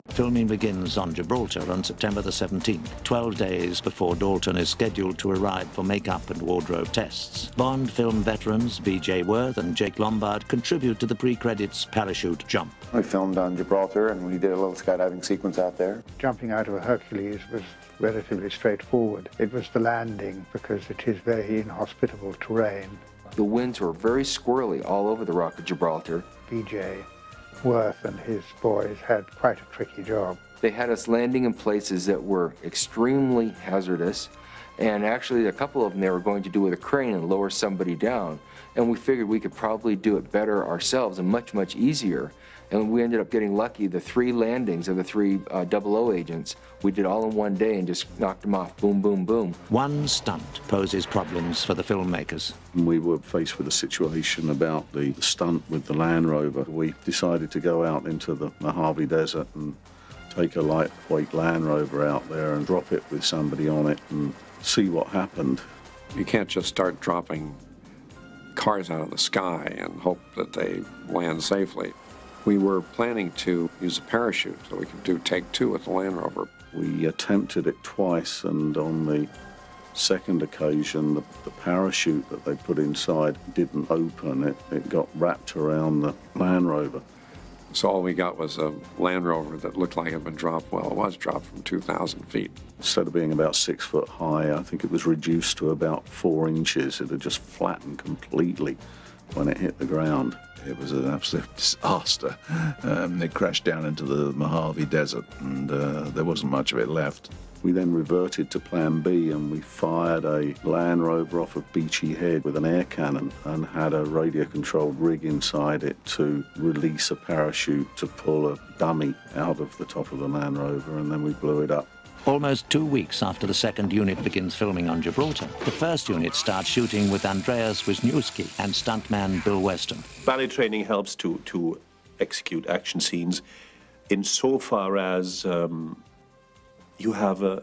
Filming begins on Gibraltar on September the 17th, 12 days before Dalton is scheduled to arrive for makeup and wardrobe tests. Bond film veterans B.J. Worth and Jake Lombard contribute to the pre-credits parachute jump. We filmed on Gibraltar and we did a little skydiving sequence out there. Jumping out of a Hercules was relatively straightforward. It was the landing, because it is very inhospitable terrain. The winds were very squirrely all over the Rock of Gibraltar. B.J. Worth and his boys had quite a tricky job. They had us landing in places that were extremely hazardous, and actually a couple of them they were going to do with a crane and lower somebody down. And we figured we could probably do it better ourselves and much, much easier. And we ended up getting lucky. The 3 landings of the 3 00 agents, we did all in one day and just knocked them off, boom, boom, boom. One stunt poses problems for the filmmakers. We were faced with a situation about the stunt with the Land Rover. We decided to go out into the Mojave Desert and take a lightweight Land Rover out there and drop it with somebody on it and see what happened. You can't just start dropping cars out of the sky and hope that they land safely. We were planning to use a parachute so we could do take 2 with the Land Rover. We attempted it twice, and on the second occasion, the parachute that they put inside didn't open. It got wrapped around the Land Rover. So all we got was a Land Rover that looked like it had been dropped. Well, it was dropped from 2,000 feet. Instead of being about 6 foot high, I think it was reduced to about 4 inches. It had just flattened completely when it hit the ground. It was an absolute disaster. It crashed down into the Mojave Desert, and there wasn't much of it left. We then reverted to plan B, and we fired a Land Rover off of Beachy Head with an air cannon and had a radio-controlled rig inside it to release a parachute to pull a dummy out of the top of the Land Rover, and then we blew it up. Almost 2 weeks after the second unit begins filming on Gibraltar, the first unit starts shooting with Andreas Wisniewski and stuntman Bill Weston. Ballet training helps to execute action scenes insofar as you have a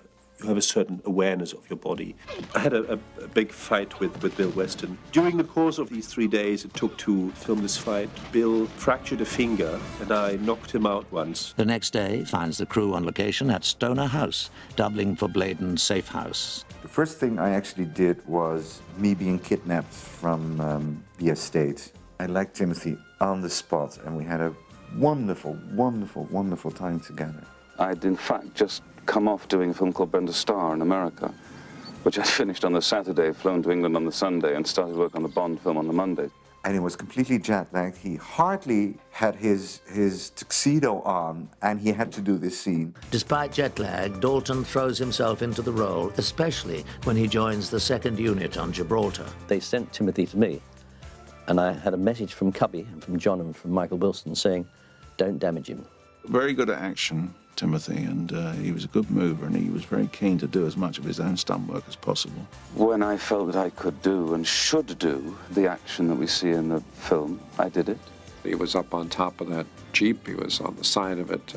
certain awareness of your body. I had a big fight with Bill Weston. During the course of these 3 days it took to film this fight, Bill fractured a finger and I knocked him out once. The next day finds the crew on location at Stoner House, doubling for Bladen's safe house. The first thing I actually did was me being kidnapped from the estate. I liked Timothy on the spot, and we had a wonderful, wonderful, wonderful time together. I'd in fact just come off doing a film called Brenda Starr in America, which I finished on the Saturday, flown to England on the Sunday, and started work on the Bond film on the Monday. And he was completely jet-lagged. He hardly had his tuxedo on, and he had to do this scene. Despite jet lag, Dalton throws himself into the role, especially when he joins the second unit on Gibraltar. They sent Timothy to me, and I had a message from Cubby and from John and from Michael Wilson saying, don't damage him. Very good at action, Timothy, and he was a good mover, and he was very keen to do as much of his own stunt work as possible. When I felt that I could do and should do the action that we see in the film, I did it. He was up on top of that Jeep. He was on the side of it.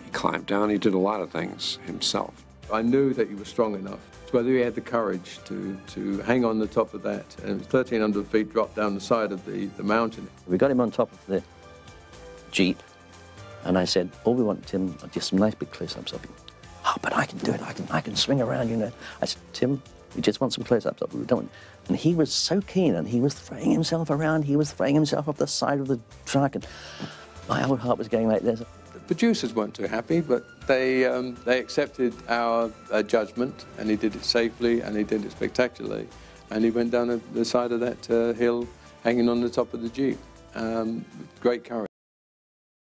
He climbed down. He did a lot of things himself. I knew that he was strong enough. It's whether he had the courage to hang on the top of that. And it was 1,300 feet drop down the side of the mountain. We got him on top of the Jeep. And I said, all we want, Tim, are just some nice big close-ups of him. Oh, but I can do it. I can swing around, you know. I said, Tim, we just want some close-ups of him. We don't. And he was so keen, and he was throwing himself around. He was throwing himself up the side of the truck, and my old heart was going like this. The producers weren't too happy, but they accepted our judgment, and he did it safely, and he did it spectacularly. And he went down the side of that hill, hanging on the top of the Jeep. Great courage.